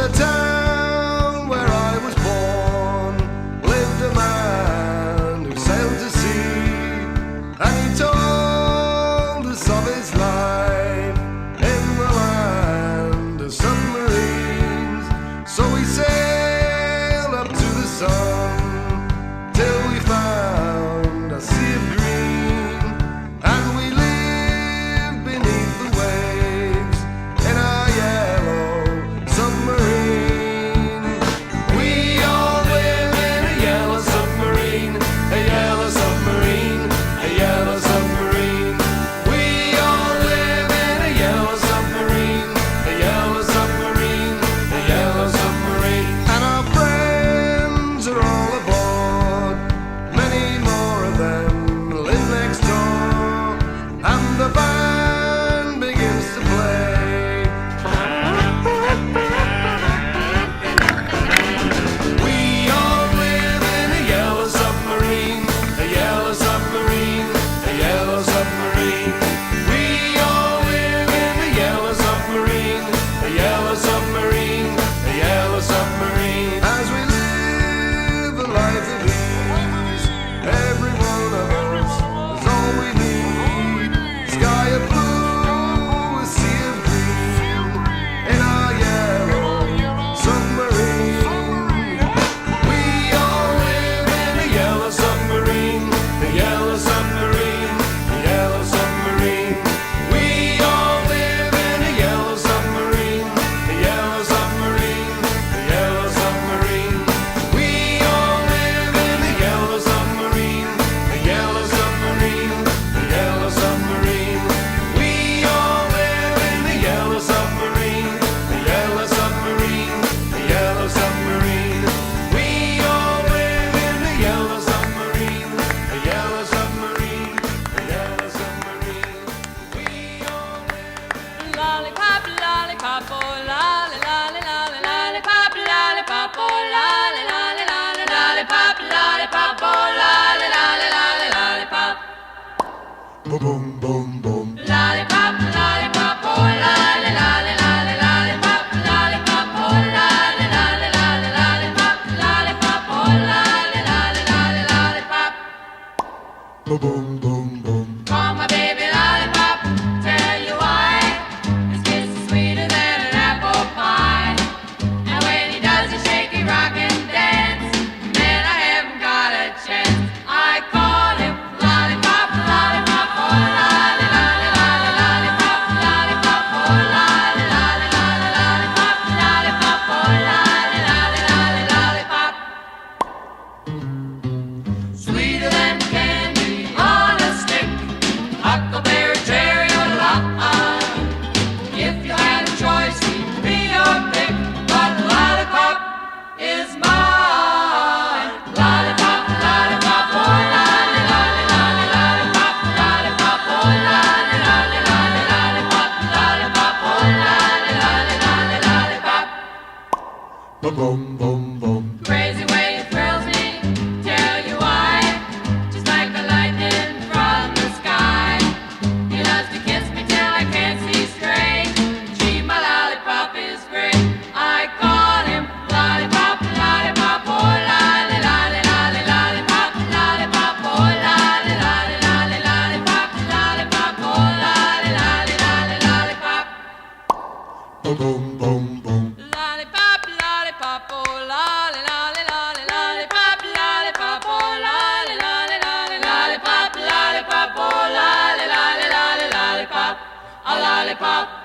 the town where I was born lived a man who sailed to sea, and he told us of his life in the land of submarines. So we sailed up to the sun till we found a sea of green, and we lived beneath the waves in our yellow submarine. We all live in a yellow submarine, a yellow submarine, a yellow submarine. We all live in a yellow submarine, a yellow submarine, a yellow submarine. And our friends are all aboard, many more of them live next door, and the band begins to play. We all live in a yellow submarine, a yellow submarine, a yellow submarine. We all live in a yellow submarine, a yellow submarine, a yellow submarine. As we live a life of ease, every one of us is all we need. Sky of blue, a sea of green, in our yellow submarine. We all live in a yellow submarine, a yellow submarine, a yellow submarine. We all live in a yellow submarine, a yellow submarine, a yellow submarine. We all live in a yellow submarine, a yellow submarine, a yellow submarine. We all live in a yellow submarine, a yellow submarine, a yellow submarine. We all live in a yellow submarine, a yellow submarine, a yellow submarine. We all live. Lollipop, lollipop, oh lolly, lolly, lolly, lollipop, lollipop, oh lolly, lolly, lolly, lollipop, lollipop, oh lolly, lolly, lolly, lollipop. Boom, boom, boom. Lollipop, lollipop, oh lolly, lolly, lolly, lollipop, lollipop, oh lolly, lolly, lolly, lollipop, lollipop, oh lolly, lolly, lolly, lollipop. Boom, boom, boom. Call my baby lollipop, tell you why. His kiss is sweeter than an apple pie. And when he does a shaky rock and dance, man, I haven't got a chance. I call him lollipop, lollipop, oh lolly, lolly, lolly, lollipop, lollipop, oh lolly, lolly, lolly, lollipop, lollipop, oh lolly, lolly, lolly, lollipop. Sweeter than candy on a stick, huckleberry, cherry, or lime. If you had a choice, he'd be your pick, but lollipop is mine. Lollipop, lollipop, oh lolly, lolly, lolly, lollipop, lollipop, oh lolly, lolly, lolly, lollipop, lollipop, oh lolly, lolly, lolly, lollipop. Boom, boom, boom. Crazy way it thrills me, tell you why. Just like the lightning from the sky. He loves to kiss me till I can't see straight. Gee, my lollipop is great. I call him lollipop, lollipop, oh lolly, lolly, lolly, lollipop, lollipop, oh lolly, lolly, lolly, lollipop, lollipop, oh lolly, lolly, lolly, lollipop. Boom, boom, boom. Lollipop, lollipop, oh lolly, lolly, lolly, lollipop, lollipop, oh lolly, lolly, lolly, lollipop, lollipop, oh lolly, lolly, lolly, lollipop, a lollipop.